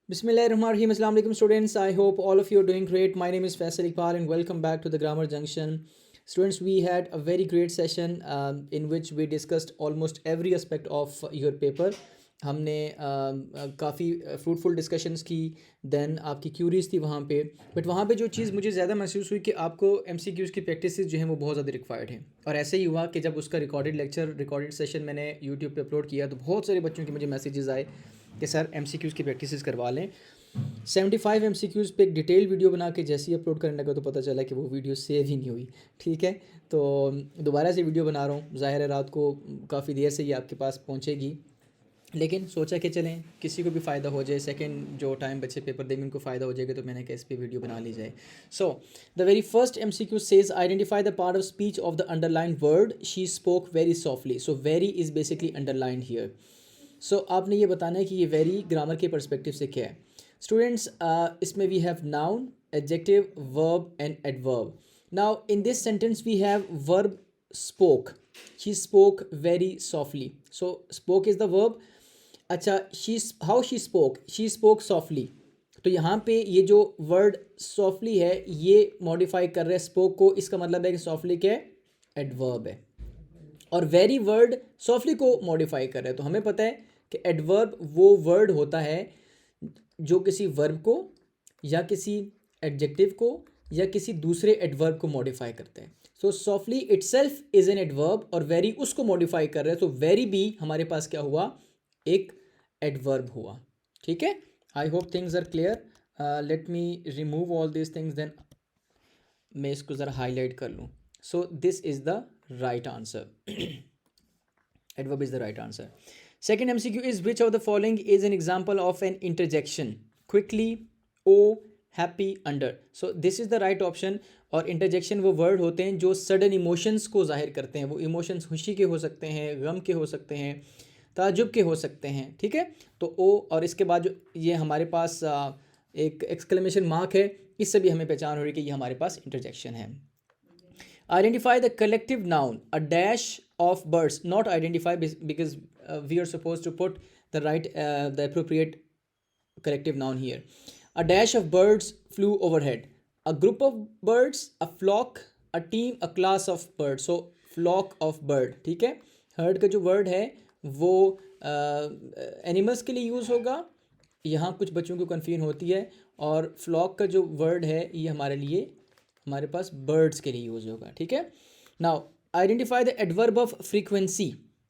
Bismillahirrahmanirrahim. Assalamu alaikum students. I hope all of you are doing great. My name is Faisal Iqbal and welcome back to the Grammar Junction. Students, we had a very great session in which we discussed almost every aspect of your paper. हमने काफ़ी fruitful discussions की, then आपकी curies थी वहाँ पे, but वहाँ पे जो चीज़ मुझे ज़्यादा महसूस हुई कि आपको MCQs की प्रैक्टिस जो हैं वो बहुत ज़्यादा रिक्वायर्ड हैं। और ऐसे ही हुआ कि जब उसका रिकॉर्डेड सेशन मैंने यूट्यूब पे अपलोड किया तो बहुत सारे बच्चों के मुझे मैसेजेस आए कि सर MCQs की प्रैक्टिस करवा लें। 75 MCQs पे एक डिटेल वीडियो बना के जैसे ही अपलोड करने लगा तो पता चला कि वो वीडियो सेव ही नहीं हुई। ठीक है, तो दोबारा से वीडियो बना रहा हूँ। ज़ाहिर है रात को काफ़ी देर से ये आपके पास पहुँचेगी, लेकिन सोचा कि चलें किसी को भी फ़ायदा हो जाए, सेकंड जो टाइम बच्चे पेपर देंगे उनको फ़ायदा हो जाएगा, तो मैंने कहा इस पे वीडियो बना ली जाए। So the very first MCQ says identify the part of speech of the underline word she spoke very softly. So very is basically underlined here. So आपने ये बताना है कि ये वेरी ग्रामर के परस्पेक्टिव से क्या है। स्टूडेंट्स, इसमें we have noun, adjective, verb and adverb. Now in this sentence we have verb spoke. She spoke very softly. So spoke is the verb. अच्छा, शी स्पोक सॉफ्टली। तो यहाँ पे ये जो वर्ड सॉफ्टली है ये मॉडिफाई कर रहा है स्पोक को। इसका मतलब है कि सॉफ्टली क्या है, एडवर्ब है। और वेरी वर्ड सॉफ्टली को मॉडिफाई कर रहा है। तो हमें पता है कि एडवर्ब वो वर्ड होता है जो किसी वर्ब को या किसी एडजेक्टिव को या किसी दूसरे एडवर्ब को मॉडिफाई करते हैं। So softly itself is an adverb और वेरी उसको मॉडिफाई कर रहा है। तो वेरी भी हमारे पास क्या हुआ, एक एडवर्ब हुआ। ठीक है, I hope things are clear. Let me remove all this things, then मैं इसको ज़रा हाईलाइट कर लूँ। So this is the right answer. Adverb is the right answer. Second MCQ is which of the following is an example of an interjection? Quickly, o, happy, under. So this is the right option. और interjection वो word होते हैं जो sudden emotions को जाहिर करते हैं। वो emotions खुशी के हो सकते हैं, गम के हो सकते हैं, ताजुब के हो सकते हैं। ठीक है, तो ओ और इसके बाद जो ये हमारे पास एक एक्सक्लेमेशन मार्क है, इससे भी हमें पहचान हो रही है कि ये हमारे पास इंटरजेक्शन है। Identify the collective noun, a dash of birds. Not identify because we are supposed to put the appropriate collective noun here. A dash of birds flew overhead. A group of birds, a flock, a team, a class of birds. So flock of bird. ठीक है, herd का जो word है वो animals के लिए use होगा। यहाँ कुछ बच्चों को कन्फ्यूजन होती है। और फ्लॉक का जो वर्ड है ये हमारे लिए, हमारे पास बर्ड्स के लिए यूज़ होगा। ठीक है, now identify the adverb of frequency.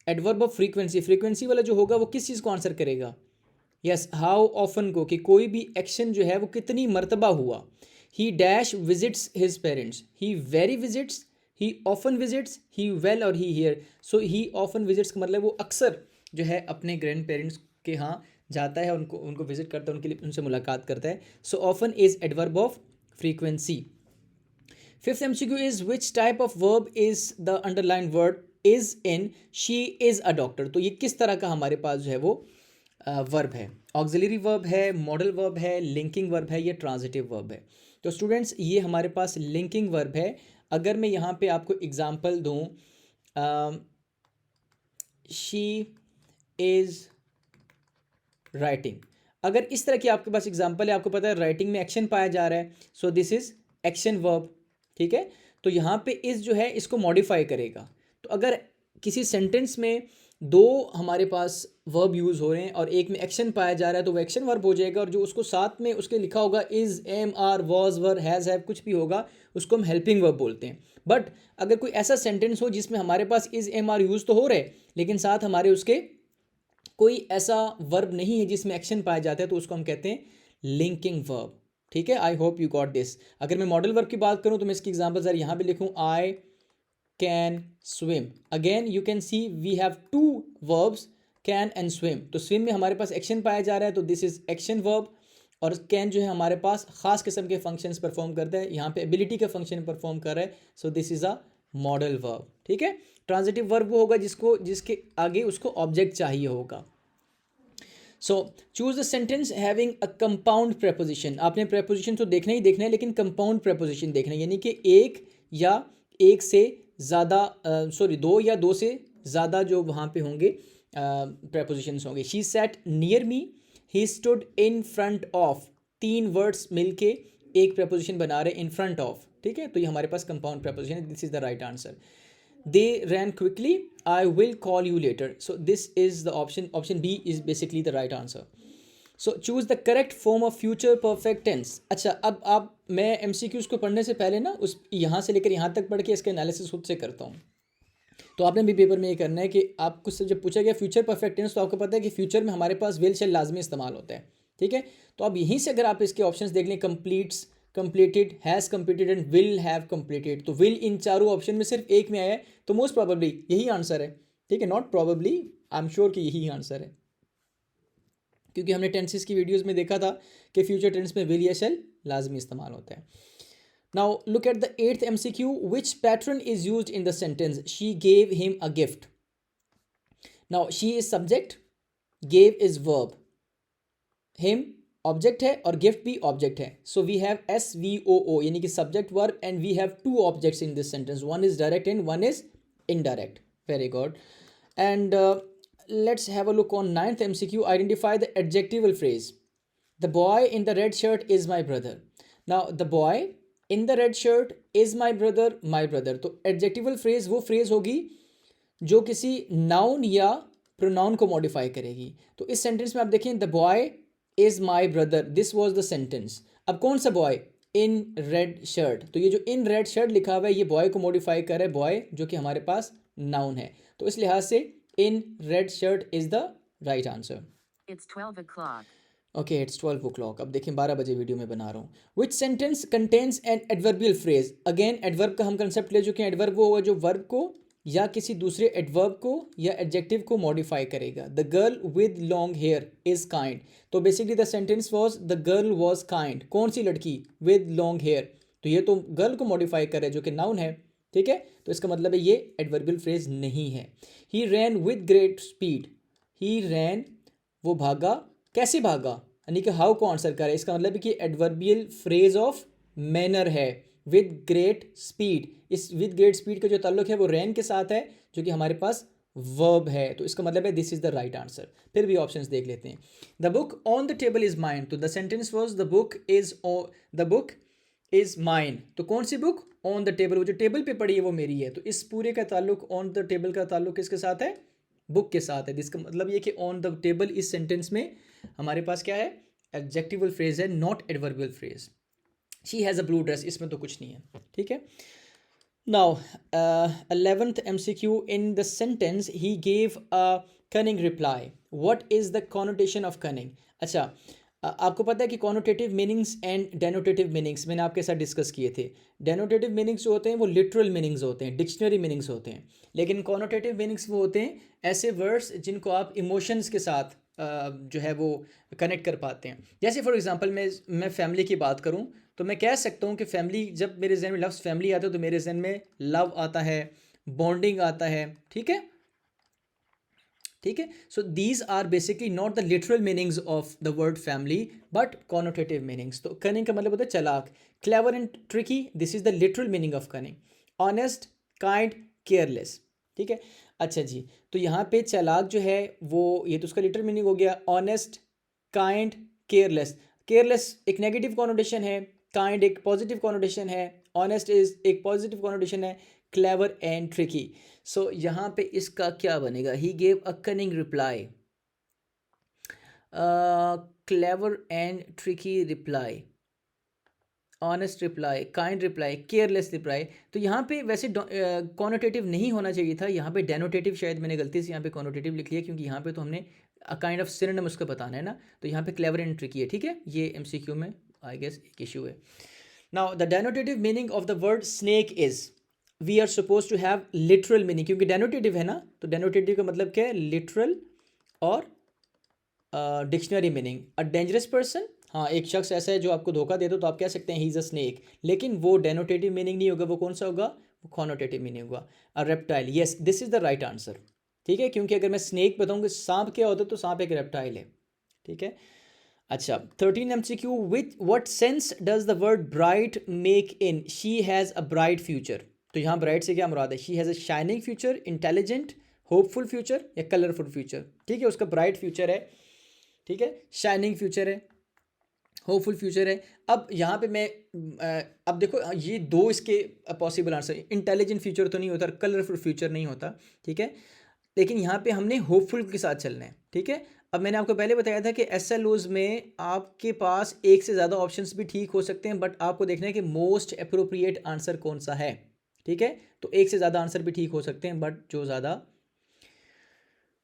Adverb of frequency, frequency वाला जो होगा वो किस चीज़ को आंसर करेगा? यस, हाउ ऑफन को, कि कोई भी एक्शन जो है वो कितनी मरतबा हुआ। He dash visits his parents, he very visits, he often visits, he well और he here. So he often visits का मतलब वो अक्सर जो है अपने ग्रैंड पेरेंट्स के यहाँ जाता है, उनको उनको विजिट करता है, उनके लिए उनसे मुलाकात करता है। So often is adverb of frequency. Fifth MCQ is which type of verb is the underlined word is in she is a doctor। तो ये किस तरह का हमारे पास जो है वो वर्ब है? ऑक्सिलरी वर्ब है, मॉडल वर्ब है, लिंकिंग वर्ब है, ये ट्रांजिटिव वर्ब है। तो स्टूडेंट्स ये हमारे पास लिंकिंग वर्ब है। अगर मैं यहाँ पे आपको एग्जांपल दूँ, शी इज़ राइटिंग, अगर इस तरह की आपके पास एग्जांपल है, आपको पता है राइटिंग में एक्शन पाया जा रहा है, so this is action verb. ठीक है, तो यहाँ पे इस जो है इसको मॉडिफाई करेगा। तो अगर किसी सेंटेंस में दो हमारे पास वर्ब यूज़ हो रहे हैं और एक में एक्शन पाया जा रहा है तो वो एक्शन वर्ब हो जाएगा, और जो उसको साथ में उसके लिखा होगा is, am, are, was, were, has, have, कुछ भी होगा उसको हम हेल्पिंग वर्ब बोलते हैं। बट अगर कोई ऐसा सेंटेंस हो जिसमें हमारे पास इज़, एम, आर यूज़ तो हो रहे लेकिन साथ हमारे उसके कोई ऐसा वर्ब नहीं है जिसमें एक्शन पाया जाता है, तो उसको हम कहते हैं लिंकिंग वर्ब। ठीक है, I hope you got this. अगर मैं मॉडल वर्ब की बात करूं तो मैं इसकी एग्जांपल सर यहाँ पे लिखूं, I can swim. Again you can see we have two verbs, can and swim. तो स्विम में हमारे पास एक्शन पाया जा रहा है तो दिस इज एक्शन वर्ब, और कैन जो है हमारे पास खास किस्म के फंक्शंस परफॉर्म करता है, यहाँ पे एबिलिटी का फंक्शन परफॉर्म कर रहा है, so this is a modal verb. ठीक है, ट्रांजिटिव वर्ब वो होगा जिसके आगे उसको ऑब्जेक्ट चाहिए होगा। So choose the sentence having a compound preposition. आपने प्रेपोजिशन तो देखना ही देखना है, लेकिन कंपाउंड प्रेपोजिशन देखना है, यानी कि एक या एक से ज़्यादा, दो या दो से ज़्यादा जो वहाँ पे होंगे प्रेपोजिशंस होंगे। She set near me, he stood in front of, 3 words मिलके एक प्रपोजिशन बना रहे इन फ्रंट ऑफ, ठीक है, तो ये हमारे पास कंपाउंड प्रपोजिशन है, this is the right answer. They ran quickly, I will call you later. So this is the option B is basically the right answer. So choose the correct form of future perfect tense. अच्छा, अब आप, मैं MCQs को पढ़ने से पहले ना उस यहाँ से लेकर यहाँ तक पढ़ के इसका एनालिसिस खुद से करता हूँ. तो आपने भी पेपर में ये करना है कि आपको से जब पूछा गया फ्यूचर परफेक्ट टेंस, तो आपको पता है कि फ्यूचर में हमारे पास विल शेल लाजमी इस्तेमाल होता है, ठीक है. तो अब यहीं से अगर आप इसके ऑप्शंस देख लें, completes, completed, has completed and will have completed, तो विल इन चारों ऑप्शन में सिर्फ एक में आया है, तो मोस्ट प्रोबेबली यही आंसर है, ठीक है. Not probably, I am sure कि यही आंसर है, क्योंकि हमने टेंसेस की वीडियोस में देखा था कि फ्यूचर टेंस में विल या शेल लाजमी इस्तेमाल होता है. Now look at the 8th MCQ. Which pattern is used in the sentence? She gave him a gift. Now she is subject, gave is verb, him object है और gift भी object है. So we have SVOO यानी कि subject verb, and we have 2 objects in this sentence. One is direct and one is indirect. Very good. And let's have a look on 9th MCQ. Identify the adjectival phrase. The boy in the red shirt is my brother. Now the boy in the red shirt is my brother, my brother. तो adjectival phrase वो phrase होगी जो किसी noun या pronoun को modify करेगी. तो इस सेंटेंस में आप देखें, the boy is my brother, this was the sentence. अब कौन सा बॉय? In red shirt. तो ये जो इन रेड शर्ट लिखा हुआ है ये बॉय को मॉडिफाई कर रहा है, बॉय जो कि हमारे पास नाउन है. तो इस लिहाज से in red shirt is the right answer. It's 12 o'clock. Okay, it's 12 o'clock. अब देखें 12 बजे वीडियो में बना रहा हूँ. विच sentence contains N adverbial phrase. Again adverb का हम कंसेप्ट ले चुके हैं. एडवर्ब वो होगा जो वर्ब को या किसी दूसरे एडवर्ब को या एडजेक्टिव को मॉडिफाई करेगा. The girl with long hair is kind. तो basically the sentence was the girl was kind. कौन सी लड़की? With long hair. तो ये तो गर्ल को मॉडिफाई कर रहा है जो कि नाउन है, ठीक है. तो इसका मतलब है ये एडवर्बियल फ्रेज नहीं है. ही रैन विद ग्रेट स्पीड. ही रैन, वो भागा. कैसे भागा? यानी कि हाउ को आंसर करे. इसका मतलब है कि एडवर्बियल फ्रेज ऑफ मैनर है. विद ग्रेट स्पीड, इस विद ग्रेट स्पीड का जो ताल्लुक है वो रैन के साथ है जो कि हमारे पास वर्ब है. तो इसका मतलब है this is the right answer. फिर भी ऑप्शंस देख लेते हैं. The book on the table is mine. तो the sentence was the book is mine. तो कौन सी बुक? ऑन द टेबल, वो जो टेबल पे पड़ी है वो मेरी है. तो इस पूरे का ताल्लुक, ऑन द टेबल का ताल्लुक किसके साथ है? बुक के साथ है. जिसका मतलब ये कि ऑन द टेबल इस सेंटेंस में हमारे पास क्या है? एडजेक्टिवल फ्रेज है, not adverbial phrase. She has a blue dress, इसमें तो कुछ नहीं है, ठीक है. Now 11th MCQ. In the sentence he gave a cunning reply. What is the connotation of cunning? अच्छा, आपको पता है कि कॉनोटेटिव मीनिंग्स एंड डेनोटेटिव मीनिंग्स मैंने आपके साथ डिस्कस किए थे. डेनोटेटिव मीनिंग्स जो होते हैं वो लिटरल मीनिंग्स होते हैं, डिक्शनरी मीनिंग्स होते हैं. लेकिन कॉनोटेटिव मीनिंग्स वो होते हैं ऐसे वर्ड्स जिनको आप इमोशंस के साथ जो है वो कनेक्ट कर पाते हैं. जैसे फॉर एग्जांपल मैं फैमिली की बात करूं तो मैं कह सकता हूं कि फैमिली, जब मेरे जहन में लफ्ज़ फैमिली आता है तो मेरे जहन में लव आता है, बॉन्डिंग आता है, ठीक है, ठीक है. So these are basically not the literal meanings of the word family but connotative meanings. तो कनिंग का मतलब होता है चालाक, clever and tricky, this is the literal meaning of cunning. Honest, kind, careless, ठीक है. अच्छा जी, तो यहाँ पे चालाक जो है वो, ये तो उसका लिटरल मीनिंग हो गया. Honest, kind, careless. केयरलेस एक नेगेटिव कॉनोटेशन है, काइंड एक पॉजिटिव कॉनोटेशन है, ऑनेस्ट इज एक पॉजिटिव कॉनोटेशन है, क्लेवर एंड ट्रिकी. सो यहाँ पे इसका क्या बनेगा? He gave a cunning reply, clever and tricky reply, honest reply, kind reply, careless reply. तो यहाँ पे वैसे कॉनोटेटिव नहीं होना चाहिए था, यहाँ पे डेनोटेटिव, शायद मैंने गलती से यहाँ पे कॉनोटेटिव लिख लिया क्योंकि यहाँ पे तो हमने काइंड ऑफ सिनोनिम उसको बताना है ना. तो यहाँ पे क्लेवर एंड ट्रिकी है, ठीक है. ये MCQ में आई गेस एक इशू है. Now the denotative meaning of the word snake is, we are suppose to have literal meaning क्योंकि डेनोटेटिव है ना. तो डेनोटेटिव का मतलब क्या है? लिटरल और dictionary meaning. A dangerous person, हाँ, एक शख्स ऐसा है जो आपको धोखा दे दो तो आप कह सकते हैं ही इज़ अ स्नेक, लेकिन वो डेनोटेटिव मीनिंग नहीं होगा. वो कौन सा होगा? वो कॉनोटेटिव मीनिंग होगा. अ reptile, yes this is the right answer, ठीक है. क्योंकि अगर मैं स्नेक बताऊँगा सांप क्या होता है तो सांप एक रेप्टाइल है, ठीक है. अच्छा, 13 MCQ. With what sense does the word bright make in she has a bright future. तो यहाँ ब्राइट से क्या मुराद है? She has a shining future, intelligent, hopeful future या कलरफुल फ्यूचर, ठीक है. उसका ब्राइट फ्यूचर है, ठीक है, शाइनिंग फ्यूचर है, होपफुल फ्यूचर है। अब यहाँ पे मैं अब देखो ये दो इसके पॉसिबल आंसर, इंटेलिजेंट फ्यूचर तो नहीं होता, कलरफुल फ्यूचर नहीं होता, ठीक है, लेकिन यहाँ पे हमने होपफुल के साथ चलना है, ठीक है। अब मैंने आपको पहले बताया था कि एसएलओज में आपके पास एक से ज़्यादा ऑप्शंस भी ठीक हो सकते हैं, बट आपको देखना है कि मोस्ट अप्रोप्रिएट आंसर कौन सा है, ठीक है। तो एक से ज़्यादा आंसर भी ठीक हो सकते हैं, बट जो ज़्यादा।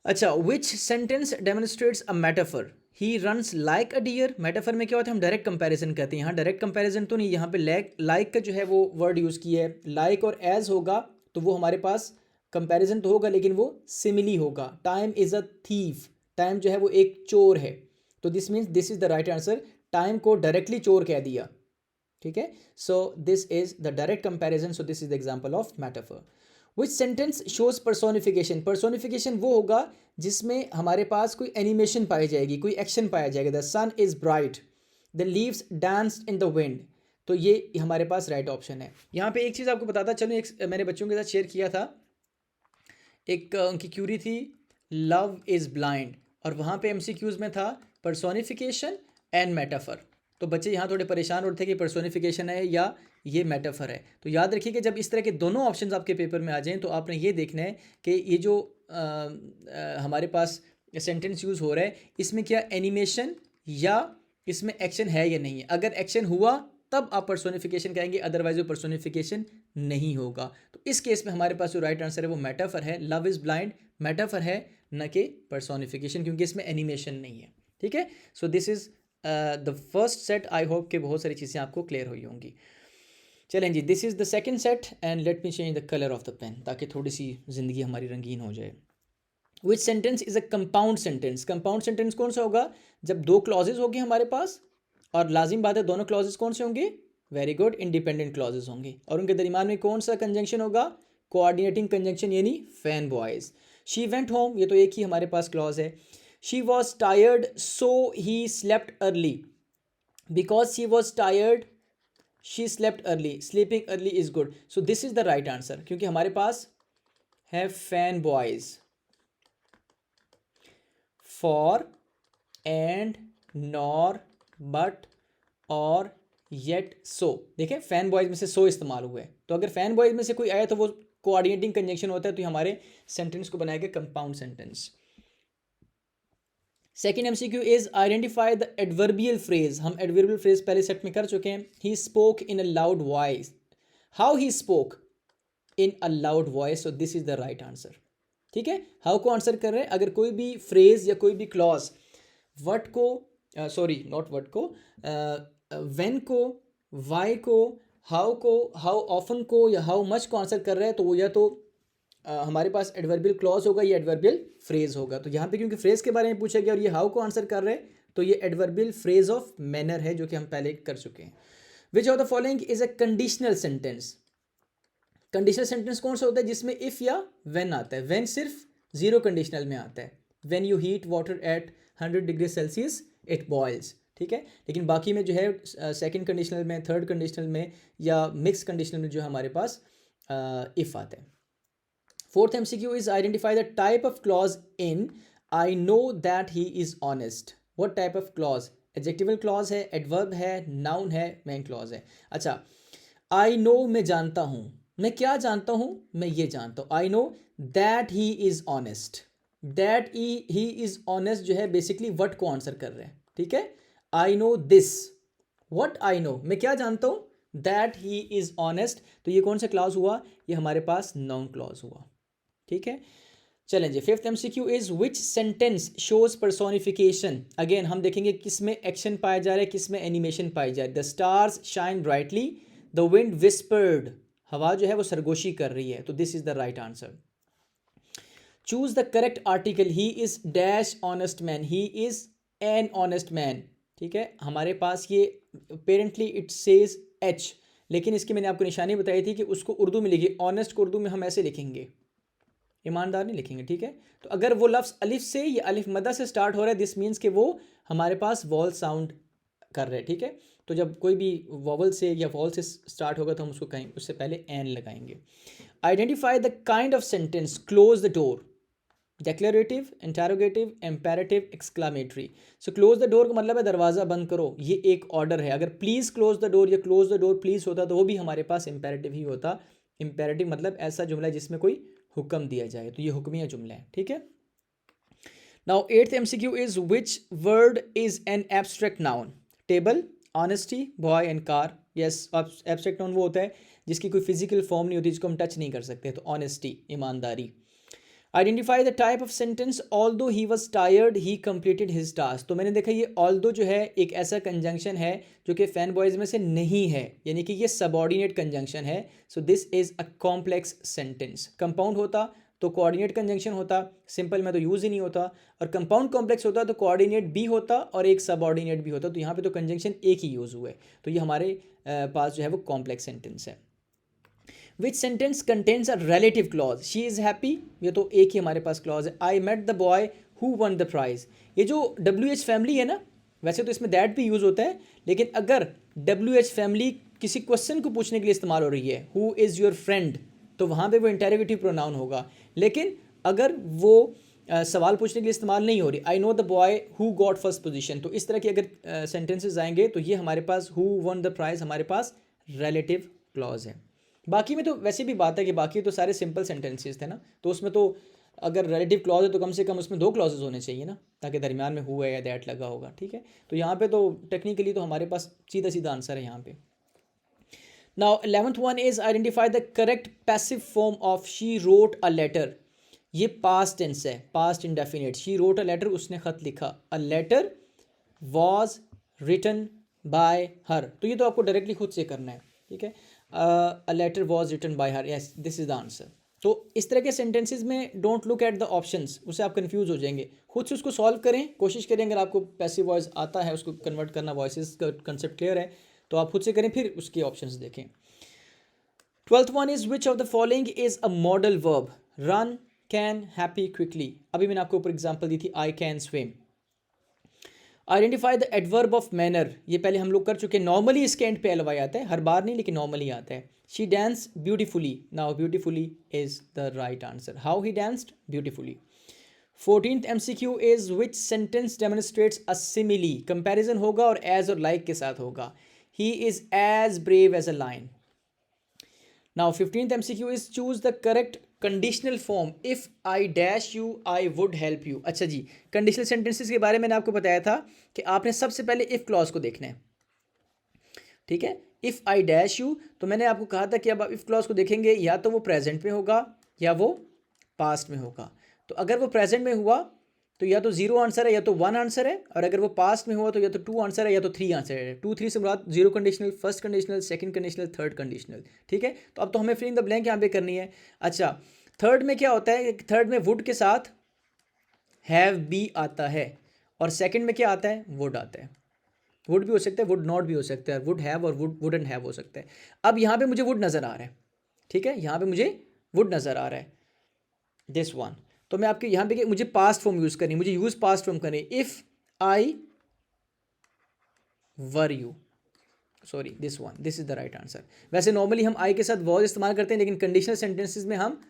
अच्छा, which sentence demonstrates a metaphor, he runs like a deer. Metaphor में क्या होता है, हम डायरेक्ट कंपैरिजन करते हैं, यहाँ डायरेक्ट कंपैरिजन तो नहीं, यहाँ पे लाइक का जो है वो वर्ड यूज़ किया है। लाइक और एज होगा तो वो हमारे पास कंपैरिजन तो होगा, लेकिन वो सिमिली होगा। Time is a thief, time जो है वो एक चोर है, तो this means this is the right answer. Time को डायरेक्टली चोर कह दिया, ठीक है। So this is the direct comparison, so this is the example of metaphor. Which sentence shows personification, personification वो होगा जिसमें हमारे पास कोई एनिमेशन पाई जाएगी, कोई एक्शन पाया जाएगा। The sun is bright, the leaves danced in the wind, तो ये हमारे पास राइट ऑप्शन है। यहाँ पे एक चीज़ आपको बताता चलो, एक मैंने बच्चों के साथ शेयर किया था, एक उनकी क्यूरी थी लव इज़ ब्लाइंड, और वहाँ पे एमसीक्यूज़ में था पर्सोनिफिकेशन एंड मेटाफर। तो बच्चे यहाँ थोड़े परेशान हो रहे थे कि पर्सोनिफिकेशन है या ये मेटाफर है। तो याद रखिए कि जब इस तरह के दोनों ऑप्शंस आपके पेपर में आ जाएं तो आपने ये देखना है कि ये जो हमारे पास सेंटेंस यूज़ हो रहा है इसमें क्या एनिमेशन या इसमें एक्शन है या नहीं है। अगर एक्शन हुआ तब आप पर्सोनिफिकेशन कहेंगे, अदरवाइज वो पर्सोनिफिकेशन नहीं होगा। तो इस केस में हमारे पास जो राइट आंसर है वो मेटाफर है। लव इज़ ब्लाइंड मेटाफर है, न कि पर्सोनिफिकेशन, क्योंकि इसमें एनिमेशन नहीं है, ठीक है। So this is the first set. I hope कि बहुत सारी चीज़ें आपको क्लियर हुई होंगी। चलें जी, this is the second set and let me change the colour of the pen, ताकि थोड़ी सी ज़िंदगी हमारी रंगीन हो जाए। Which sentence is a compound sentence, compound sentence कौन सा होगा, जब दो क्लॉजेज होंगे हमारे पास, और लाजिम बात है दोनों क्लॉजेज कौन से होंगे, वेरी गुड, इंडिपेंडेंट क्लॉजेज होंगे, और उनके दरमियान में कौन सा कंजंक्शन होगा, कोऑर्डिनेटिंग कंजंक्शन, यानी fan boys. She went home, ये तो एक ही हमारे पास क्लॉज है। She was tired so he slept early, because she was tired she slept early, sleeping early is good. So this is the right answer, क्योंकि हमारे पास है fan boys, for, and, nor, but, और, yet, सो। देखें fan boys में से सो इस्तेमाल हुआ है, तो अगर फैन बॉयज में से कोई आया तो वो कोऑर्डिनेटिंग कंजंक्शन होता है, तो हमारे सेंटेंस को बनाएगा compound sentence. Second MCQ is identify the adverbial phrase. हम एडवर्बियल फ्रेज पहले सेट में कर चुके हैं। He spoke in a loud voice, how he spoke in a loud voice, so this is the right answer, ठीक है। How को answer कर रहे हैं, अगर कोई भी फ्रेज या कोई भी क्लॉज वट को, सॉरी नॉट वट को, व्हेन को, वाई को, हाउ को, हाउ ऑफन को या हाउ मच को आंसर कर रहा है, तो वो या तो हमारे पास एडवर्बियल क्लॉज होगा या एडवर्बियल फ्रेज होगा। तो यहाँ पे क्योंकि फ्रेज के बारे में पूछा गया और ये हाउ को आंसर कर रहे हैं, तो ये एडवर्बियल फ्रेज ऑफ मैनर है, जो कि हम पहले कर चुके हैं। Which of the following is a conditional sentence, conditional sentence कौन सा होता है जिसमें इफ या व्हेन आता है। व्हेन सिर्फ जीरो कंडीशनल में आता है, when you heat water at 100 degree Celsius it boils, ठीक है। लेकिन बाकी में जो है सेकंड कंडीशनल में, थर्ड कंडीशनल में या मिक्स कंडीशनल में जो है हमारे पास इफ आता है। Fourth MCQ is identify the type of clause in I know that he is honest. What type of clause, adjectival clause है, एडवर्ब है, नाउन है, मेन क्लॉज है। अच्छा, आई नो मैं जानता हूँ, मैं क्या जानता हूँ, मैं ये जानता हूँ। I know that he is honest, that he is honest जो है बेसिकली व्हाट को आंसर कर रहे हैं, ठीक है। I know this, what I know, मैं क्या जानता हूँ, दैट ही इज ऑनेस्ट, तो ये कौन सा क्लॉज हुआ, ये हमारे पास नाउन क्लॉज हुआ, ठीक है। चलें जी, fifth MCQ is which sentence shows personification. Again हम देखेंगे किस में एक्शन पाया जा रहा है, किस में एनिमेशन पाई जा रही है। The stars shine brightly, the wind whispered, हवा जो है वो सरगोशी कर रही है, तो this is the right answer. Choose the correct article, he is dash honest man, he is an honest man, ठीक है। हमारे पास ये पेरेंटली इट सेज एच, लेकिन इसकी मैंने आपको निशानी बताई थी कि उसको उर्दू में लिखिए, ऑनेस्ट को उर्दू में हम ऐसे लिखेंगे, ईमानदार नहीं लिखेंगे, ठीक है। तो अगर वो लफ्ज़ अलिफ से या अलिफ मदा से स्टार्ट हो रहा है, दिस मीन्स कि वो हमारे पास वॉल साउंड कर रहे हैं, ठीक है। तो जब कोई भी वॉवल से या वॉल से स्टार्ट होगा तो हम उसको कहेंगे, उससे पहले एन लगाएंगे। Identify the kind of sentence, close the door, declarative, interrogative, imperative, exclamatory. So close the door का मतलब है दरवाज़ा बंद करो, ये एक ऑर्डर है। अगर प्लीज़ क्लोज द डोर या क्लोज द डोर प्लीज़ होता तो वो भी हमारे पास इम्पेरेटिव ही होता। इम्पेरेटिव मतलब ऐसा जुमला है जिसमें कोई हुक्म दिया जाए, तो ये हुक्मिया जुमला है, ठीक है। Now eighth MCQ is which word is an abstract noun? Table, honesty, boy and car. Yes, abstract noun वो होता है जिसकी कोई फिजिकल फॉर्म नहीं होती, जिसको हम टच नहीं कर सकते, तो ऑनेस्टी, ईमानदारी। Identify the type of sentence although he was tired he completed his task. तो मैंने देखा ये ऑल्दो जो है एक ऐसा कंजंक्शन है जो कि फैन बॉयज़ में से नहीं है, यानी कि ये सबॉर्डिनेट कंजंक्शन है। So this is a complex sentence. Compound होता तो कोऑर्डिनेट कंजंक्शन होता, सिंपल में तो यूज़ ही नहीं होता, और कंपाउंड कॉम्प्लेक्स होता तो कोऑर्डिनेट भी होता और एक सबॉर्डिनेट भी होता, तो यहाँ पे तो कंजंक्शन एक ही यूज़ हुआ है, तो ये हमारे पास जो है वो कॉम्प्लेक्स सेंटेंस है। Which sentence contains a relative clause? She is happy, ये तो एक ही हमारे पास क्लॉज है। I met the boy who won the prize, ये जो WH फैमिली है ना, वैसे तो इसमें दैट भी यूज़ होता है, लेकिन अगर WH फैमिली किसी क्वेश्चन को पूछने के लिए इस्तेमाल हो रही है, हु इज़ योर फ्रेंड, तो वहाँ पे वो इंटेरोगेटिव प्रोनाउन होगा। लेकिन अगर वो सवाल पूछने के लिए इस्तेमाल नहीं हो रही, I know the boy who got first position, तो इस तरह के अगर सेंटेंसेस आएंगे तो ये हमारे पास हु वन द प्राइज हमारे पास रिलेटिव क्लॉज है। बाकी में तो वैसे भी बात है कि बाकी तो सारे सिंपल सेंटेंसेस थे ना, तो उसमें तो अगर रिलेटिव क्लॉज है तो कम से कम उसमें 2 क्लॉजेज होने चाहिए ना, ताकि दरमियान में हुआ या दैट लगा होगा, ठीक है। तो यहाँ पे तो टेक्निकली तो हमारे पास सीधा सीधा आंसर है यहाँ पे। Now 11th one is identify the correct passive form of she wrote a letter. ये पास्ट टेंस है, past indefinite. She wrote a letter, उसने खत लिखा। A letter was written by her, तो ये तो आपको डायरेक्टली खुद से करना है, ठीक है। A letter was written by her, yes this is the answer. तो इस तरह के सेंटेंसेस में don't look at the options, उससे आप कंफ्यूज हो जाएंगे। खुद से उसको सॉल्व करें, कोशिश करें। अगर आपको पैसिव वॉइस आता है, उसको कन्वर्ट करना, वॉइसेस का कंसेप्ट क्लियर है, तो आप खुद से करें, फिर उसके ऑप्शंस देखें। 12th one is which of the following is a modal verb? Run, can, happy, quickly. अभी मैंने आपको ऊपर एग्जांपल दी थी, आई can swim. Identify the adverb of manner, ये पहले हम लोग कर चुके हैं। नॉर्मली इसके एंड पे एलवाई आता है, हर बार नहीं लेकिन नॉर्मली आता है। She dance beautifully, now beautifully is the right answer. How he danced? Beautifully. 14th MCQ is which sentence demonstrates a simile? Comparison होगा और एज और लाइक के साथ होगा। He is as brave as a lion. Now 15th MCQ is choose the correct conditional form. If I dash you I would help you. अच्छा जी, conditional sentences के बारे में मैंने आपको बताया था कि आपने सबसे पहले इफ़ क्लॉज को देखना है, ठीक है। इफ़ आई डैश यू, तो मैंने आपको कहा था कि अब आप इफ़ क्लॉज को देखेंगे, या तो वो प्रेजेंट में होगा या वो पास्ट में होगा। तो अगर वो प्रेजेंट में हुआ तो या तो 0 आंसर है या तो 1 आंसर है, और अगर वो पास्ट में हुआ तो या तो 2 आंसर है या तो 3 आंसर है। 2 3 से मुराद 0 conditional, first conditional, second conditional, third conditional, ठीक है। तो अब तो हमें फिल इन द ब्लैंक यहाँ पे करनी है। अच्छा, थर्ड में क्या होता है? थर्ड में वुड के साथ हैव बी आता है, और सेकंड में क्या आता है? वुड आता है। वुड भी हो सकता है, वुड नॉट भी हो सकता है, वुड हैव और वुडंट हैव हो सकता है। अब यहाँ पे मुझे वुड नज़र आ रहा है, ठीक है, यहाँ पे मुझे वुड नज़र आ रहा है, दिस वन। तो मैं आपके यहाँ पे मुझे पास्ट फॉर्म यूज़ करनी, मुझे यूज़ पास्ट फॉर्म करनी। If I were you, sorry this one, this is the right answer. वैसे नॉर्मली हम आई के साथ वॉज इस्तेमाल करते हैं, लेकिन कंडीशनल सेंटेंसेस में हम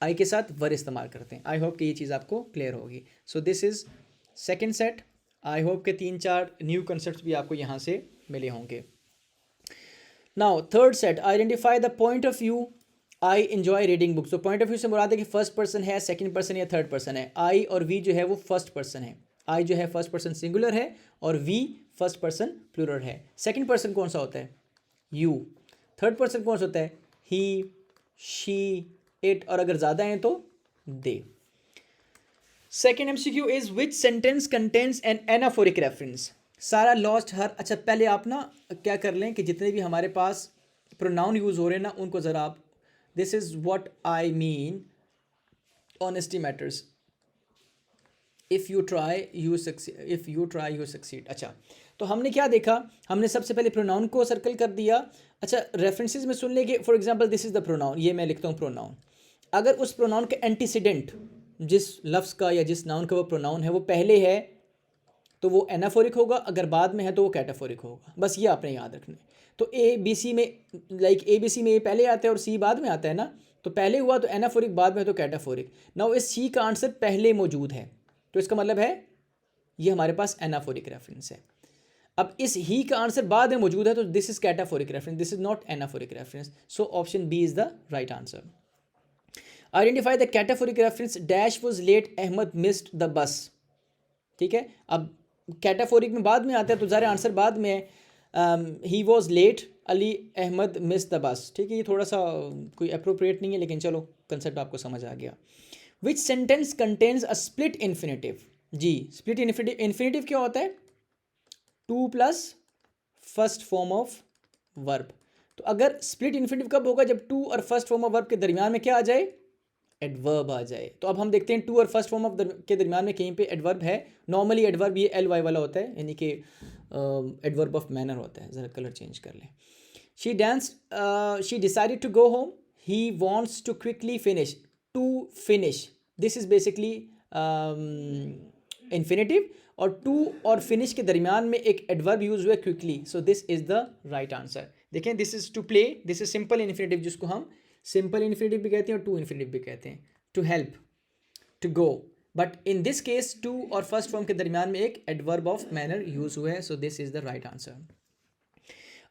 आई के साथ वर इस्तेमाल करते हैं। आई होप कि ये चीज़ आपको क्लियर होगी। सो this is second set. I hope के 3-4 न्यू कंसेप्ट भी आपको यहाँ से मिले होंगे। Now third set, identify the point of view I enjoy reading books. तो पॉइंट ऑफ व्यू से मुराद है कि फर्स्ट पर्सन है, सेकंड पर्सन या थर्ड पर्सन है। आई और वी जो है वो फर्स्ट पर्सन है। आई जो है फर्स्ट पर्सन सिंगुलर है और वी फर्स्ट पर्सन प्लूरल है। सेकंड पर्सन कौन सा होता है? यू। थर्ड पर्सन कौन सा होता है? ही, शी, इट, और अगर ज़्यादा हैं तो दे। Second MCQ is which sentence contains an anaphoric reference? Sara lost her. अच्छा, पहले आप ना क्या कर लें कि जितने भी हमारे पास प्रोनाउन यूज़ हो रहे हैं ना, उनको ज़रा आप, this is what I mean, honesty matters, if you try you succeed, if you try you succeed. अच्छा, तो हमने क्या देखा? हमने सबसे पहले प्रोनाउन को सर्कल कर दिया। अच्छा, रेफरेंसेस में सुन लेंगे, for example this is the pronoun, ये मैं लिखता हूँ प्रोनाउन। अगर उस प्रोनाउन के एंटीसीडेंट, जिस लफ्ज़ का या जिस नाउन का वो प्रोनाउन है वो पहले है तो वो एनाफोरिक होगा, अगर बाद में है तो वो कैटाफोरिक होगा। बस ये आपने याद रखना है। तो ABC में, लाइक ABC में ए पहले आता है और C बाद में आता है ना, तो पहले हुआ तो एनाफोरिक, बाद में तो कैटाफोरिक। नाउ इस शी का आंसर पहले मौजूद है, तो इसका मतलब है ये हमारे पास एनाफोरिक रेफरेंस है। अब इस ही का आंसर बाद में मौजूद है, तो this is cataphoric reference, this is not anaphoric reference. So option B is the right answer. Identify the cataphoric reference, dash was late, Ahmed missed the bus. ठीक है, अब कैटाफोरिक में बाद में आता है तो ज़रा आंसर बाद में है। He was late, Ali Ahmed miss the bus. ठीक है, ये थोड़ा सा कोई अप्रोप्रिएट नहीं है, लेकिन चलो कंसेप्ट आपको समझ आ गया। Which sentence contains a split infinitive. जी, स्प्लिट इन्फिनेटिव, इन्फिनेटिव क्या होता है? To plus first form of verb. तो अगर स्प्लिट इन्फिनेटिव कब होगा? जब टू और फर्स्ट फॉर्म ऑफ वर्ब के दरमियान में क्या आ जाए? एडवर्ब आ जाए। तो अब हम देखते हैं टू और फर्स्ट फॉर्म ऑफ के दरमियान में कहीं पे एडवर्ब है। नॉर्मली एडवर्ब ये एल वाई वाला होता है, यानी कि एडवर्ब ऑफ मैनर होता है। ज़रा कलर चेंज कर लें। She dance, she decided to go home, he wants to quickly finish, to finish, this is basically infinitive, और टू और फिनिश के दरमियान में एक एडवर्ब यूज हुआ है quickly, so this is the right answer. देखें, this is to play, this is simple infinitive, जिसको हम सिंपल इन्फिनेटिव भी कहते हैं और टू इन्फिनेटिव भी कहते हैं। To help, to go, but in this case to और फर्स्ट फॉर्म के दरमियान में एक एडवर्ब ऑफ मैनर यूज हुआ है, so this is the right answer.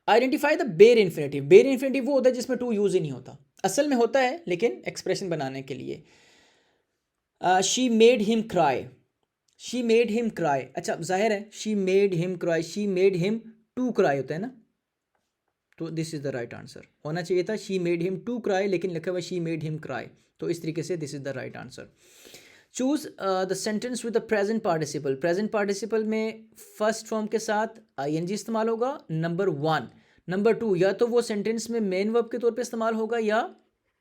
Identify the बेर इन्फिनेटिव। बेर इन्फिनेटिव वो होता है जिसमें टू यूज ही नहीं होता, असल में होता है लेकिन एक्सप्रेशन बनाने के लिए। She made him cry, she made him cry, अच्छा जाहिर है she made him cry, she made him to cry होता है ना, तो this is the right answer. होना चाहिए था she made him to cry, लेकिन लिखा हुआ शी मेड हिम क्राई, तो इस तरीके से this is the right answer. Choose the sentence with the present participle. Present participle में फर्स्ट फॉर्म के साथ आईएनजी इस्तेमाल होगा, नंबर 1। नंबर 2, या तो वो सेंटेंस में मेन वर्ब के तौर पे इस्तेमाल होगा या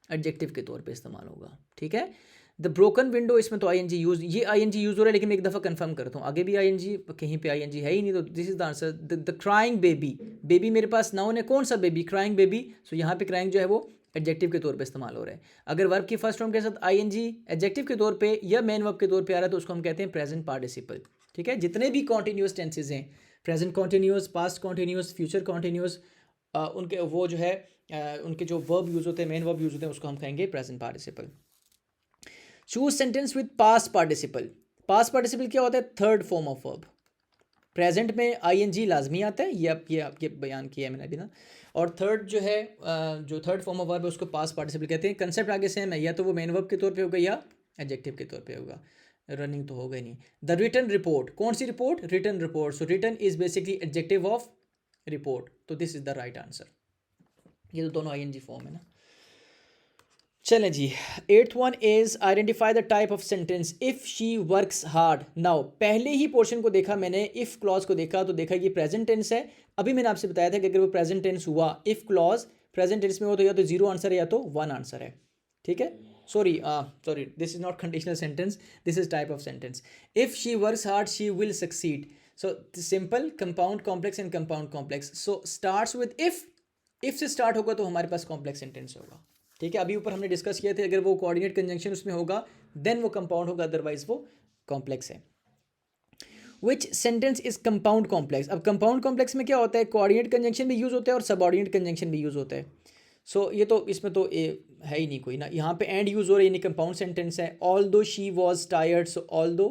एडजेक्टिव के तौर पे इस्तेमाल होगा। ठीक है, द ब्रोकन विंडो, इसमें तो आईएनजी यूज, ये आईएनजी यूज हो रहा है, लेकिन मैं एक दफ़ा कंफर्म करता हूँ, आगे भी आईएनजी, कहीं पे आईएनजी है ही नहीं, तो this is the answer. The crying baby, baby मेरे पास नाउन है, कौन सा बेबी? Crying baby. सो यहाँ पे क्राइंग जो है वो एडजेक्टिव के तौर पे इस्तेमाल हो रहा है। अगर वर्ब की फर्स्ट फॉर्म के साथ आईएनजी एडजेक्टिव के तौर पे या मेन वर्ब के तौर पे आ रहा है, तो उसको हम कहते हैं प्रेजेंट पार्टिसिपल। ठीक है, जितने भी कॉन्टिन्यूस टेंसेज हैं, present continuous, past continuous, future continuous, उनके वो जो है उनके जो वर्ब यूज होते हैं, मेन वर्ब यूज होते हैं, उसको हम कहेंगे present participle. Choose sentence with past participle. Past participle क्या होता है? Third form of verb. Present में आईएनजी लाजमी आता है, ये बयान किया है मैंने अभी ना। और थर्ड जो है, जो थर्ड फॉर्म ऑफ वर्ब है, उसको पास्ट पार्टिसिपल कहते हैं। कंसेप्ट आगे सेम है, या तो वो मेन वर्ब के तौर पे होगा या एडजेक्टिव के तौर पे होगा। रनिंग तो होगा ही नहीं। द रिटन रिपोर्ट, कौन सी report? Written report. So written is basically adjective of report, तो this is the right answer. ये तो दोनों आईएनजी फॉर्म है ना। चलें जी, 8th one is identify the type of sentence if she works hard. Now पहले ही पोर्शन को देखा मैंने, इफ क्लॉज को देखा तो देखा कि प्रेजेंट टेंस है। अभी मैंने आपसे बताया था कि अगर वो प्रेजेंट टेंस हुआ, इफ क्लॉज प्रेजेंट टेंस में हो, तो या तो 0 आंसर है या तो 1 आंसर है। ठीक है, sorry this is not conditional sentence, this is type of sentence. If she works hard she will succeed. So simple, compound, complex and compound complex. So starts with if से start होगा तो हमारे पास complex sentence होगा। ठीक है, अभी ऊपर हमने डिस्कस किया था, अगर वो कोऑर्डिनेट कंजंक्शन उसमें होगा देन वो कंपाउंड होगा, अदरवाइज वो कॉम्प्लेक्स है। Which sentence is compound complex. अब कंपाउंड कॉम्प्लेक्स में क्या होता है? कोऑर्डिनेट कंजंक्शन भी यूज होता है और सबऑर्डिनेट कंजंक्शन भी यूज होता है। सो ये तो इसमें तो है ही नहीं कोई ना, यहाँ पे एंड यूज हो रहा है, यानी कंपाउंड सेंटेंस है। ऑल दो she was tired, so all दो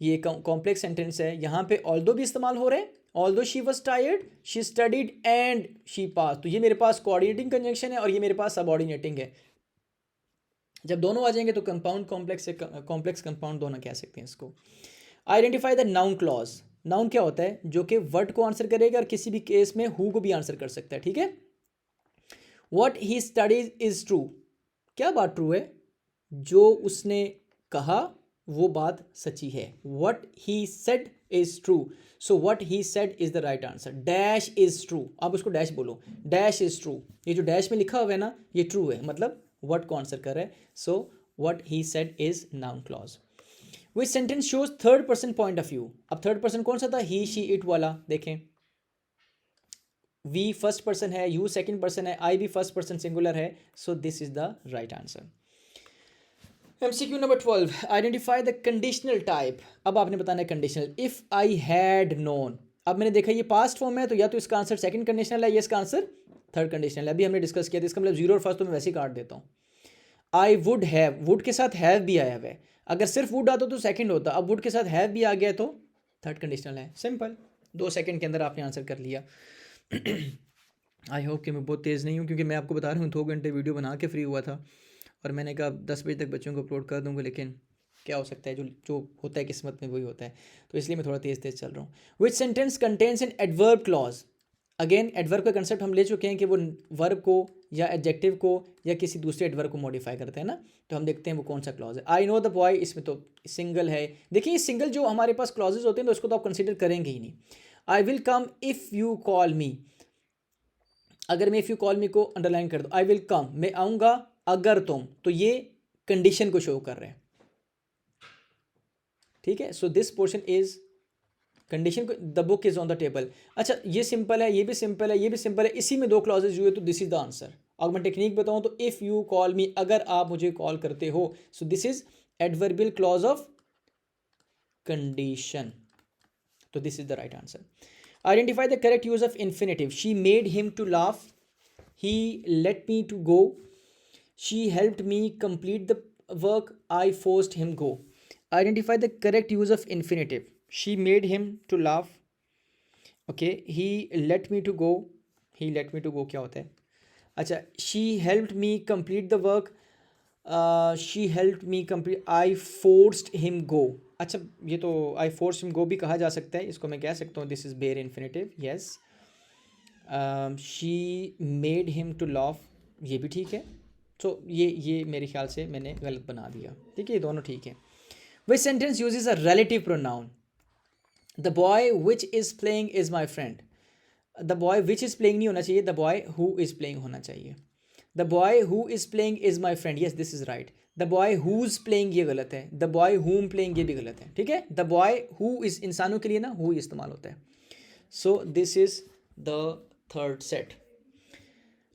ये कॉम्प्लेक्स सेंटेंस है। यहाँ पे ऑल दो भी इस्तेमाल हो रहे हैं, although she was tired, she studied and she pass. तो ये मेरे पास कोऑर्डिनेटिंग कंजंक्शन है और ये मेरे पास सबऑर्डिनेटिंग है। जब दोनों आ जाएंगे तो कंपाउंड कॉम्प्लेक्स से कॉम्प्लेक्स कंपाउंड दोनों कह सकते हैं इसको। Identify the noun clause. Noun क्या होता है? जो कि वर्ड को आंसर करेगा और किसी भी केस में हु को भी आंसर कर सकता है। ठीक है, what he studies is true. क्या बात ट्रू है? जो उसने कहा वो बात सच्ची है। What he said is true, so what he said is the right answer. Dash is true, आप उसको डैश बोलो, डैश इज ट्रू। ये जो डैश में लिखा हुआ है ना, ये ट्रू है, मतलब व्हाट को आंसर कर रहा है। So what he said is noun clause. Which sentence shows third person point of view. अब थर्ड पर्सन कौन सा था? ही शी इट वाला। देखें, वी फर्स्ट पर्सन है, यू सेकंड पर्सन है, आई भी फर्स्ट पर्सन सिंगुलर है। So this is the right answer. MCQ number 12, identify the conditional type. अब आपने बताना है conditional. If I had known, अब मैंने देखा ये पास्ट फॉर्म है, तो या तो इसका आंसर सेकंड कंडीशनल है या इसका आंसर थर्ड कंडीशनल है। अभी हमने डिस्कस किया था, इसका मतलब 0 और फर्स्ट तो मैं वैसे ही काट देता हूँ। आई वुड हैव, वुड के साथ हैव भी आया हुआ है, अगर सिर्फ वुड आता तो सेकंड होता, अब वुड के साथ हैव भी आ गया तो थर्ड कंडीशनल है। सिंपल, 2 सेकंड के अंदर आपने आंसर कर लिया। आई होप कि मैं बहुत तेज़ नहीं हूँ, क्योंकि मैं आपको बता रहा हूँ 2 घंटे वीडियो बना के फ्री हुआ था और मैंने कहा 10 बजे तक बच्चों को अपलोड कर दूँगा, लेकिन क्या हो सकता है, जो जो होता है किस्मत में वही होता है, तो इसलिए मैं थोड़ा तेज़ तेज़ चल रहा हूँ। विच sentence contains an adverb clause, again adverb का कंसेप्ट हम ले चुके हैं कि वो वर्ब को या एडजेक्टिव को या किसी दूसरे एडवर्ब को मॉडिफाई करते हैं ना, तो हम देखते हैं वो कौन सा क्लॉज है। आई नो द बॉय, इसमें तो सिंगल है। देखिए सिंगल जो हमारे पास क्लॉजेज होते हैं तो उसको तो आप कंसिडर करेंगे ही नहीं। I will come if you call मी, अगर मैं इफ़ यू कॉल मी को अंडरलाइन कर दूँ, आई विल कम, मैं आऊँगा अगर तुम, तो ये कंडीशन को शो कर रहे हैं, ठीक है। So this portion is condition को, the book is on the table. अच्छा ये सिंपल है, ये भी सिंपल है, ये भी सिंपल है, इसी में 2 क्लॉजेज हुए तो दिस इज द आंसर। और मैं टेक्निक बताऊं तो इफ़ यू कॉल मी, अगर आप मुझे कॉल करते हो, so this is adverbial clause of condition, तो this is the right answer. Identify the correct use of infinitive. She made him to laugh, he let me to go, she helped me complete the work, I forced him go. Identify the correct use of infinitive. She made him to laugh, okay, he let me to go, he let me to go क्या होता है? अच्छा, she helped me complete the work, she helped me complete, I forced him go। अच्छा ये तो I forced him go भी कहा जा सकता है, इसको मैं कह सकता हूँ this is bare infinitive, yes। She made him to laugh, ये भी ठीक है। तो ये मेरे ख्याल से मैंने गलत बना दिया, ठीक है, ये दोनों ठीक है। Which sentence uses a relative pronoun? The boy which is playing is my friend. The boy which is playing नहीं होना चाहिए, the boy who is playing होना चाहिए। The boy who is playing is my friend, yes this is right. The boy whose playing ये गलत है, the boy हुम playing ये भी गलत है, ठीक है। द बॉय हु इज़ इंसानों के लिए ना हु इस्तेमाल होता है। So this is the third set.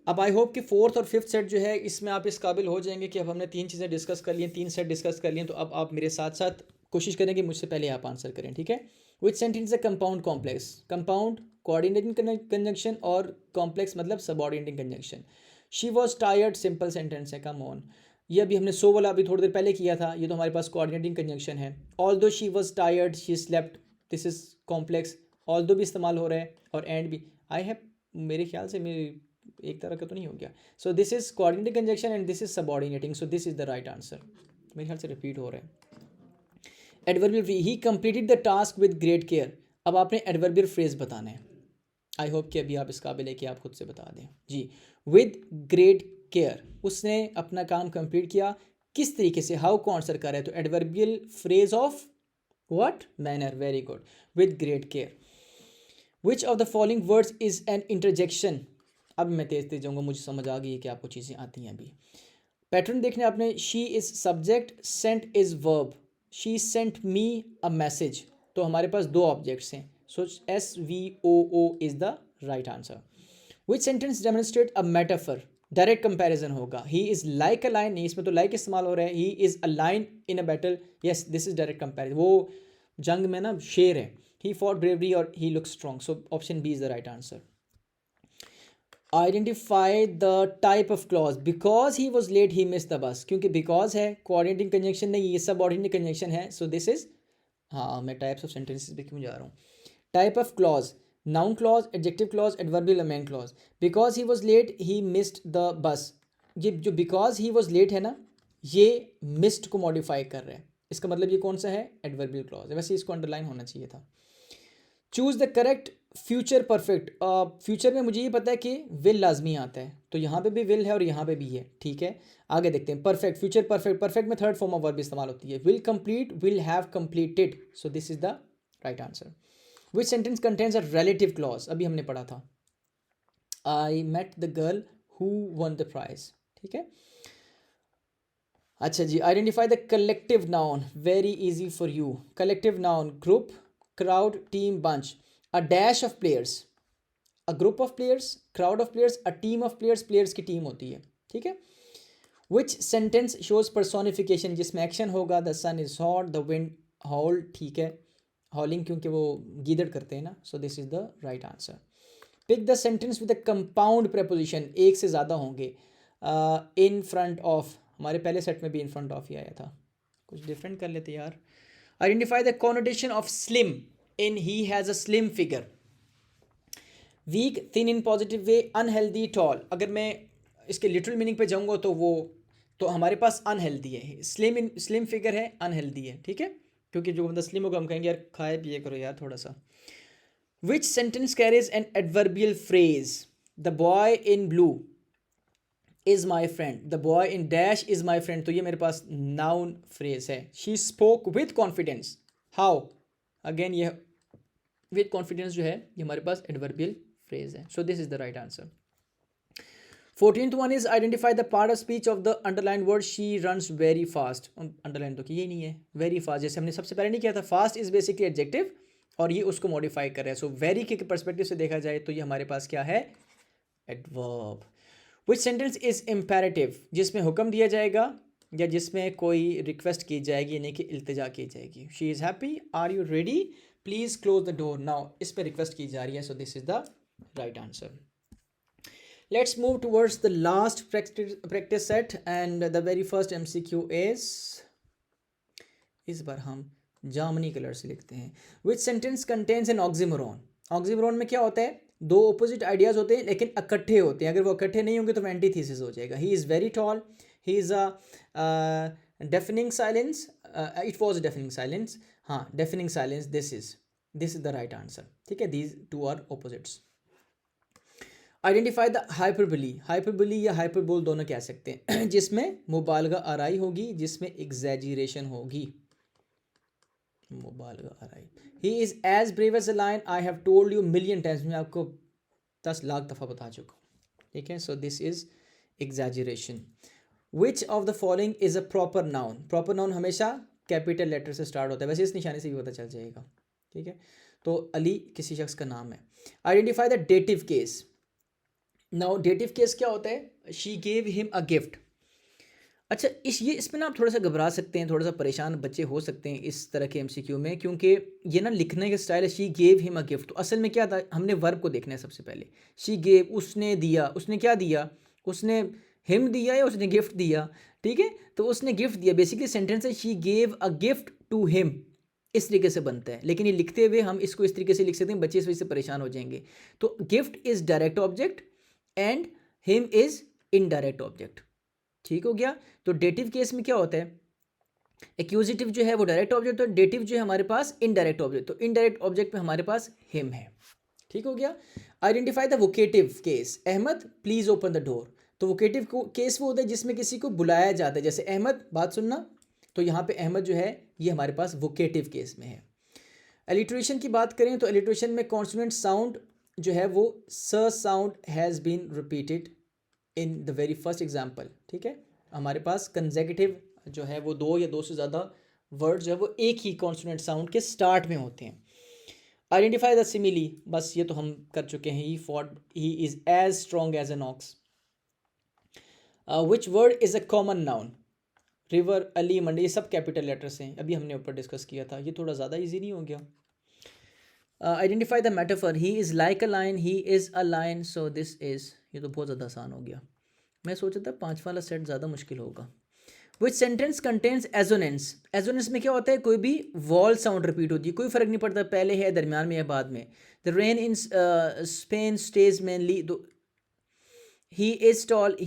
अब आई होप कि फोर्थ और फिफ्थ सेट जो है इसमें आप इस काबिल हो जाएंगे कि अब हमने 3 चीज़ें डिस्कस कर ली, 3 सेट डिस्कस कर लिए, तो अब आप मेरे साथ साथ कोशिश करें कि मुझसे पहले आप आंसर करें, ठीक है। विच सेंटेंस है compound complex? Compound coordinating conjunction और कॉम्प्लेक्स मतलब subordinating conjunction. She was tired simple sentence है, कम ऑन। ये अभी हमने सो वाला अभी थोड़ी देर पहले किया था, ये तो हमारे पास कोऑर्डिनेटिंग कंजंक्शन है। ऑल दो she was tired she slept, this is complex, all दो भी इस्तेमाल हो रहा है और एंड भी। आई हैव, मेरे ख्याल से मेरी एक तरह का तो नहीं हो गया। सो this is coordinating conjunction and this is subordinating, so this is the right answer. मेरे ख्याल से रिपीट हो रहा है। Adverbial phrase, he completed the task with great care. अब आपने एडवर्बियल फ्रेज बताना है। आई होप कि अभी आप इस काबिल है कि आप खुद से बता दें जी। विद ग्रेट केयर, उसने अपना काम कंप्लीट किया किस तरीके से, हाउ को आंसर कर रहा है, तो adverbial phrase of what, manner, very good, with great care. Which of the following words is an interjection? अब मैं तेज तेज जाऊँगा, मुझे समझ आ गई है कि आपको चीज़ें आती हैं अभी। पैटर्न देखने आपने, she is subject, sent is verb, she sent me a message, तो हमारे पास 2 ऑब्जेक्ट्स हैं, so SVOO is the right answer. Which sentence demonstrate a metaphor? Direct comparison होगा। He is like a lion, नहीं इसमें तो लाइक इस्तेमाल हो रहा है। He is a lion in a battle, yes this is direct comparison, वो जंग में ना शेर है। ही फॉर ब्रेवरी और he look strong, so option B is the right answer. Identify the type of clause, because he was late he miss the bus, क्योंकि because है coordinating conjunction नहीं, ये सब ऑर्डिनेटिंग कंजंक्शन है, सो दिस इज, हाँ मैं types of sentences पे क्यों जा रहा हूँ। Type of clause, noun clause, adjective clause, adverbial main clause. Because he was late he missed the bus, ये जो बिकॉज ही वॉज लेट है ना, ये मिस्ड को मॉडिफाई कर रहे हैं, इसका मतलब ये कौन सा है, एडवर्बियल क्लॉज है, वैसे इसको अंडरलाइन होना चाहिए था। Choose the correct future perfect, future में मुझे ये पता है कि विल लाजमी आता है, तो यहाँ पे भी विल है और यहाँ पे भी है, ठीक है। आगे देखते हैं, परफेक्ट, फ्यूचर परफेक्ट, परफेक्ट में थर्ड फॉर्म ऑफ वर्ब इस्तेमाल होती है, will complete, will have completed, so this is the right answer. Which sentence contains a relative clause? अभी हमने पढ़ा था, I met the girl who won the prize, ठीक है। अच्छा जी, identify the collective noun, very easy for you. Collective noun, group, crowd, team, bunch. A dash of players, a group of players, crowd of players, a team of players, players की team होती है, ठीक है। Which sentence shows personification, जिसमें action होगा, the sun is hot, the wind howl, ठीक है, howling क्योंकि वो गीदड़ करते हैं ना, so this is the right answer. Pick the sentence with the compound preposition, एक से ज़्यादा होंगे, इन फ्रंट ऑफ, हमारे पहले सेट में भी इन फ्रंट ऑफ ही आया था, कुछ डिफरेंट कर लेते यार. Identify the connotation of slim in he has a slim figure. Weak, thin in positive way, unhealthy, tall. अगर मैं इसके लिटरल मीनिंग पे जाऊंगा तो हमारे पास अनहेल्दी है. स्लिम फिगर है, अनहेल्दी है. ठीक है, क्योंकि जो बंदा स्लिम होगा हम कहेंगे यार खाए पिए करो यार थोड़ा सा. Which sentence carries an adverbial phrase. The boy in blue is my friend. The boy in dash is my friend. तो ये मेरे पास नाउन फ्रेज है. She spoke with confidence. How, again ये विथ कॉन्फिडेंस जो है ये हमारे पास एडवर्बियल फ्रेज है. So this is the right answer. 14th one is identify the part of speech of the underlined word she runs very fast. Underline तो किया ही नहीं है. वेरी फास्ट जैसे हमने सबसे पहले नहीं किया था. फास्ट इज बेसिकली एडजेक्टिव और ये उसको मॉडिफाई कर रहा है. सो वेरी के परस्पेक्टिव से देखा जाए तो ये हमारे पास क्या है, adverb. Which sentence is imperative, जिसमें हुक्म दिया जाएगा या जिसमें कोई रिक्वेस्ट की जाएगी यानी कि इल्तिजा की जाएगी. She is happy, are you ready, please close the door now. इस पर रिक्वेस्ट की जा रही है. So this is the right answer. Let's move towards the last practice set and the very first MCQ is, इस बार हम जामनी colour से लिखते हैं. Which sentence contains an oxymoron? Oxymoron में क्या होता है, दो opposite ideas होते हैं लेकिन इकट्ठे होते हैं. अगर वो इकट्ठे नहीं होंगे तो एंटीथीसिस हो जाएगा. He is very tall, he is a deafening silence, it was a deafening silence. हाँ, deafening silence. This is the right answer. ठीक है, these two are opposites. Identify the hyperbole. Hyperbole या हाइपरबोल दोनों कह सकते हैं जिसमें मुबालगा आराई होगी, जिसमें एग्जैजरेशन होगी. मुबालगा आराई. He is as brave as a lion, I have told you million times. मैं आपको 10 लाख दफ़ा बता चुका हूँ. ठीक है, so this is exaggeration. Which of the following is a proper noun. Proper noun हमेशा कैपिटल लेटर से स्टार्ट होता है. वैसे इस निशाने से भी पता चल जाएगा. ठीक है, तो अली किसी शख्स का नाम है. Identify the dative case. Now dative case क्या होता है, she gave him a gift. अच्छा, इसमें ना आप थोड़ा सा घबरा सकते हैं, थोड़ा सा परेशान बच्चे हो सकते हैं इस तरह के एमसीक्यू में, क्योंकि ये ना लिखने का स्टाइल है she gave him a gift. तो असल में क्या था, हमने वर्ब को देखना है सबसे पहले. शी गेव, उसने दिया. उसने क्या दिया, उसने हिम दिया या उसने गिफ्ट दिया. ठीक है, तो उसने गिफ्ट दिया. बेसिकली सेंटेंस है she gave a gift to him. इस तरीके से बनता है, लेकिन ये लिखते हुए हम इसको इस तरीके से लिख सकते हैं, बच्चे इस वजह से परेशान हो जाएंगे. तो gift is direct object and him is indirect object. ठीक हो गया. तो डेटिव केस में क्या होता है, एक्यूजिटिव जो है वो डायरेक्ट ऑब्जेक्ट और डेटिव जो है हमारे पास इनडायरेक्ट ऑब्जेक्ट. तो इनडायरेक्ट ऑब्जेक्ट में हमारे पास हिम है. ठीक हो गया. Identify the vocative case. Ahmed please open the door. तो वोकेटिव केस वो होता है जिसमें किसी को बुलाया जाता है, जैसे अहमद बात सुनना. तो यहाँ पे अहमद जो है ये हमारे पास वोकेटिव केस में है. एलिट्रेशन की बात करें तो एलिट्रेशन में कॉन्सोनेंट साउंड जो है वो s sound has been repeated in the very first example. ठीक है, हमारे पास कंसेक्यूटिव जो है वो दो या दो से ज़्यादा वर्ड जो है वो एक ही कॉन्सोनेंट साउंड के स्टार्ट में होते हैं. Identify the simile. बस ये तो हम कर चुके हैं. He is as strong as an ox. Which word is a common noun. River, Ali, Mandi, ये सब कैपिटल लेटर्स हैं. अभी हमने ऊपर डिस्कस किया था. ये थोड़ा ज़्यादा ईजी नहीं हो गया. Identify the metaphor. He is like a line, he is a line. So this is, ये तो बहुत ज़्यादा आसान हो गया. मैं सोचा था 5 वाला सेट ज़्यादा मुश्किल होगा. विच सेंटेंस कंटेंस एजोनेंस. एजोनेंस में क्या होता है, कोई भी वॉल साउंड रिपीट होती है, कोई फ़र्क नहीं पड़ता पहले है, दरमियान में या बाद में. The rain in Spain stays mainly. He is tall,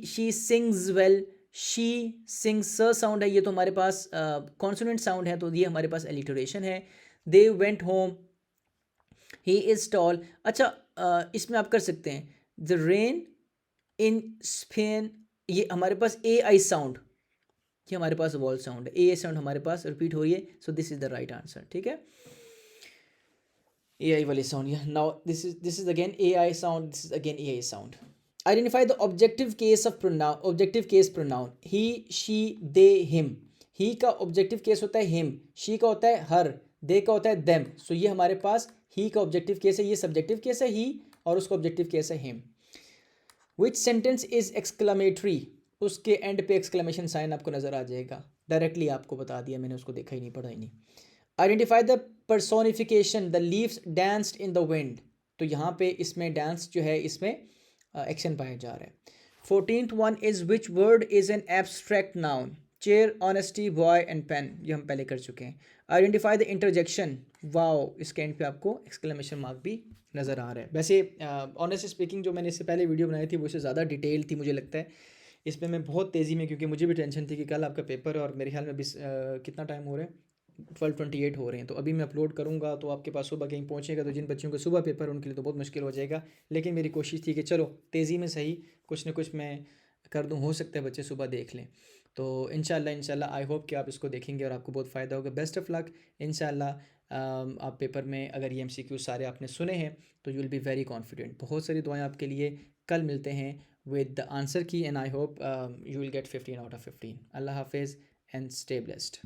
she sings well, she sings. S sound है, ये तो हमारे पास कॉन्सोनेंट साउंड है, तो ये हमारे पास एलिटरेशन है. They went home, he is tall. अच्छा, इसमें आप कर सकते हैं द रेन इन स्पेन. ये हमारे पास ए आई साउंड, ये हमारे पास वॉल साउंड है. ए आई साउंड हमारे पास रिपीट हो रही है. So this is the right answer. ठीक है, ए आई वाली sound. Now this is again A I sound, this is again A I sound. Identify the objective case of pronoun. Objective case pronoun. He, she, they, him. He का objective case होता है him, she का होता है हर, दे का होता है them. सो ये हमारे पास ही का ऑब्जेक्टिव केस है, ये सब्जेक्टिव केस है ही, और उसका ऑब्जेक्टिव केस है him. Which sentence is exclamatory. उसके एंड पे एक्सक्लेमेशन साइन आपको नजर आ जाएगा. डायरेक्टली आपको बता दिया मैंने, उसको देखा ही नहीं, पढ़ा ही नहीं. Identify the personification. The leaves danced in the wind. तो यहाँ पे इसमें डांस जो है इसमें एक्शन पाया जा रहा है. 14th one is which word is an abstract noun? Chair, honesty, boy and pen, ये हम पहले कर चुके हैं. Identify the interjection. वाओ, इसके एंड पे आपको एक्सक्लेमेशन मार्क भी नज़र आ रहा है. वैसे ऑनेस्ट स्पीकिंग जो मैंने इससे पहले वीडियो बनाई थी वो इससे ज़्यादा डिटेल थी मुझे लगता है. इसमें मैं बहुत तेज़ी में, क्योंकि मुझे भी टेंशन थी कि कल आपका पेपर है और मेरे ख्याल में कितना टाइम हो रहा है, 12:28 हो रहे हैं. तो अभी मैं अपलोड करूँगा तो आपके पास सुबह कहीं पहुँचेगा, तो जिन बच्चों को सुबह पेपर उनके लिए तो बहुत मुश्किल हो जाएगा. लेकिन मेरी कोशिश थी कि चलो तेज़ी में सही कुछ ना कुछ मैं कर दूँ, हो सकता है बच्चे सुबह देख लें. तो इंशाल्लाह आई होप कि आप इसको देखेंगे और आपको बहुत फ़ायदा होगा. Best of luck. इंशाल्लाह आप पेपर में अगर ये MCQ सारे आपने सुने हैं तो you will be very confident. बहुत सारी दुआएं आपके लिए. कल मिलते हैं विद द आंसर की and I hope you will get 15 out of 15. अल्लाह हाफिज़ एंड स्टे ब्लेस्ड.